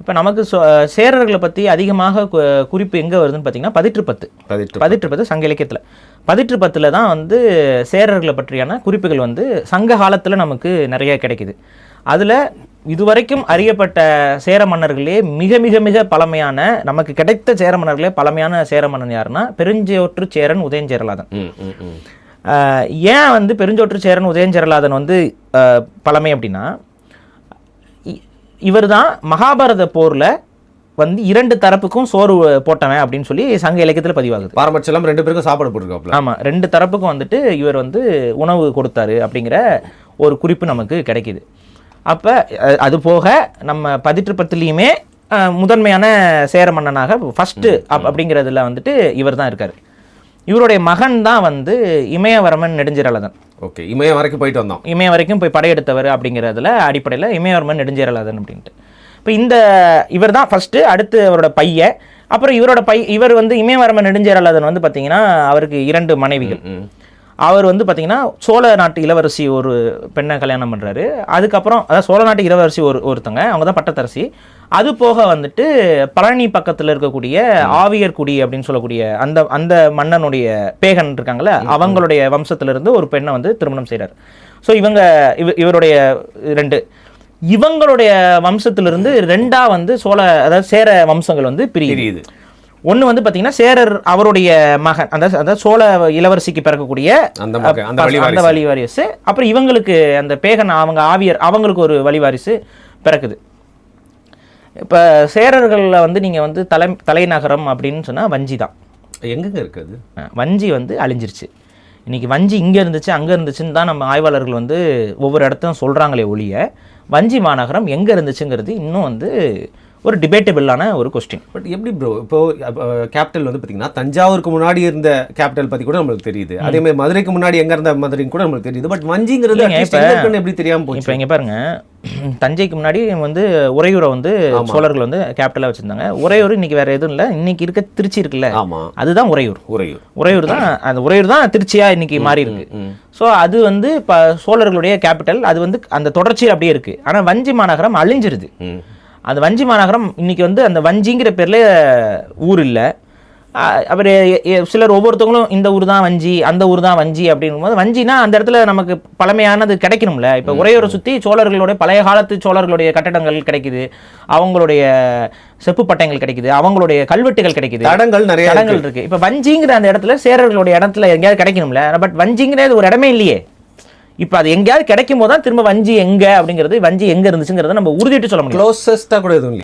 இப்போ நமக்கு சேரர்களை பற்றி அதிகமாக குறிப்பு எங்கே வருதுன்னு பார்த்தீங்கன்னா பதிற்றுப்பத்து சங்க இலக்கியத்தில் பதிற்றுப்பத்தில் தான் வந்து சேரர்களை பற்றியான குறிப்புகள் வந்து சங்க காலத்தில் நமக்கு நிறைய கிடைக்குது. அதில் இதுவரைக்கும் அறியப்பட்ட சேர மன்னர்களே மிக மிக மிக பழமையான நமக்கு கிடைத்த சேர மன்னர்களே பழமையான சேர மன்னன் யாருன்னா பெருஞ்சோற்று சேரன் உதயஞ்சேரலாதன். ஏன் வந்து பெருஞ்சோற்று சேரன் உதயஞ்சேரலாதன் வந்து பழமை அப்படின்னா, இவர் தான் மகாபாரத போரில் வந்து 2 தரப்புக்கும் சோறு போட்டவன் அப்படின்னு சொல்லி சங்க இலக்கியத்தில் பதிவாகுது. பாரபட்சம் 2 பேருக்கும் சாப்பாடு போட்டிருக்காப்ல. ஆமாம், 2 தரப்புக்கும் வந்துட்டு இவர் வந்து உணவு கொடுத்தாரு அப்படிங்கிற ஒரு குறிப்பு நமக்கு கிடைக்கிது. அப்போ அது போக நம்ம பதிற்றுப்பத்துலேயுமே முதன்மையான சேர மன்னனாக ஃபஸ்ட்டு அப்படிங்கிறதுல வந்துட்டு இவர் தான் இருக்கார். இவருடைய மகன் தான் வந்து இமயவர்மன் நெடுஞ்சேரலாதன். ஓகே, இமயம் வரைக்கும் போயிட்டு வந்தோம். இமயம் வரைக்கும் போய் படையெடுத்தவர் அப்படிங்கிறதுல அடிப்படையில் இமயவர்மன் நெடுஞ்சேரலாதன் அப்படின்ட்டு. இப்போ இவர் தான் ஃபஸ்ட்டு, அடுத்து அவரோட பையன், அப்புறம் இவர் வந்து இமயவர்மன் நெடுஞ்சேரலாதன் வந்து பார்த்தீங்கன்னா அவருக்கு 2 மனைவிகள். அவர் வந்து பார்த்தீங்கன்னா சோழ நாட்டு இளவரசி ஒரு பெண்ணை கல்யாணம் பண்ணுறாரு. அதுக்கப்புறம் அதாவது சோழ நாட்டு இளவரசி ஒருத்தங்க, அவங்க தான் பட்டத்தரசி. அது போக வந்துட்டு பழனி பக்கத்தில் இருக்கக்கூடிய ஆவியர்குடி அப்படின்னு சொல்லக்கூடிய அந்த மன்னனுடைய பேகன் இருக்காங்கல்ல, அவங்களுடைய வம்சத்திலிருந்து ஒரு பெண்ணை வந்து திருமணம் செய்கிறார். ஸோ இவருடைய 2 இவங்களுடைய வம்சத்திலிருந்து 2ஆ வந்து அதாவது சேர வம்சங்கள் வந்து பிரியுது. ஒன்று வந்து பார்த்தீங்கன்னா சேரர் அவருடைய மகன் அந்த சோழ இளவரசிக்கு பிறக்கக்கூடிய அந்த வழிவாரிசு, அப்புறம் இவங்களுக்கு அந்த பேகன் அவங்க ஆவியர் அவங்களுக்கு ஒரு வழிவாரிசு பிறக்குது. இப்போ சேரர்களில் வந்து நீங்கள் வந்து தலைநகரம் அப்படின்னு சொன்னால் வஞ்சி தான். எங்கெங்க இருக்குது? வஞ்சி வந்து அழிஞ்சிருச்சு. இன்றைக்கி வஞ்சி இங்கே இருந்துச்சு அங்கே இருந்துச்சுன்னு தான் நம்ம ஆய்வாளர்கள் வந்து ஒவ்வொரு இடத்தையும் சொல்கிறாங்களே ஒழிய வஞ்சி மாநகரம் எங்கே இருந்துச்சுங்கிறது இன்னும் வந்து ஒரு டிபேட்டபிளான ஒரு கொஸ்டின். பட் எப்படி ப்ரோ, இப்போ கேபிட்டல் வந்து பார்த்தீங்கன்னா தஞ்சாவூருக்கு முன்னாடி இருந்த கேபிட்டல் பற்றி கூட நம்மளுக்கு தெரியுது. அதே மாதிரி மதுரைக்கு முன்னாடி எங்கே இருந்த மதுரைக்கு கூட நம்மளுக்கு தெரியுது. பட் வஞ்சிங்கிறது எப்படி தெரியாமல் போச்சு? இப்போ இங்கே பாருங்க, தஞ்சைக்கு முன்னாடி வந்து உறையூரை வந்து சோழர்கள் வந்து கேபிட்டலாக வச்சுருந்தாங்க. உறையூர் இன்னைக்கு வேற எதுவும் இல்லை, இன்னைக்கு இருக்க திருச்சி இருக்குல்ல, அதுதான் உறையூர் தான். அந்த உறையூர் தான் திருச்சியா இன்னைக்கு மாறி இருக்கு. ஸோ அது வந்து இப்போ சோழர்களுடைய கேபிட்டல், அது வந்து அந்த தொடர்ச்சியில் அப்படியே இருக்கு. ஆனால் வஞ்சி மாநகரம் அழிஞ்சிருது. அந்த வஞ்சி மாநகரம் இன்னைக்கு வந்து அந்த வஞ்சிங்கிற பேர்ல ஊர் இல்லை. அவர் சிலர் ஒவ்வொருத்தவங்களும் இந்த ஊர் தான் வஞ்சி, அந்த ஊர் தான் வஞ்சி அப்படிங்கும் போது வஞ்சினா அந்த இடத்துல நமக்கு பழமையானது கிடைக்கணும்ல. இப்போ உறையூரை சுற்றி சோழர்களுடைய பழைய காலத்து சோழர்களுடைய கட்டடங்கள் கிடைக்குது, அவங்களுடைய செப்பு பட்டயங்கள் கிடைக்குது, அவங்களுடைய கல்வெட்டுகள் கிடைக்குது, நிறைய தடங்கள் இருக்கு. இப்போ வஞ்சிங்கிற அந்த இடத்துல சேரர்களுடைய இடத்துல எங்கேயாவது கிடைக்கணும்ல. பட் வஞ்சிங்கிறது ஒரு இடமே இல்லையே. இப்போ அது எங்கேயாவது கிடைக்கும் போது தான் திரும்ப வஞ்சி எங்கே அப்படிங்கிறது, வஞ்சி எங்கே இருந்துச்சுங்கிறத நம்ம உறுதிட்டு சொல்ல முடியும். க்ளோசஸ்ட்டாக கூட எதுவும்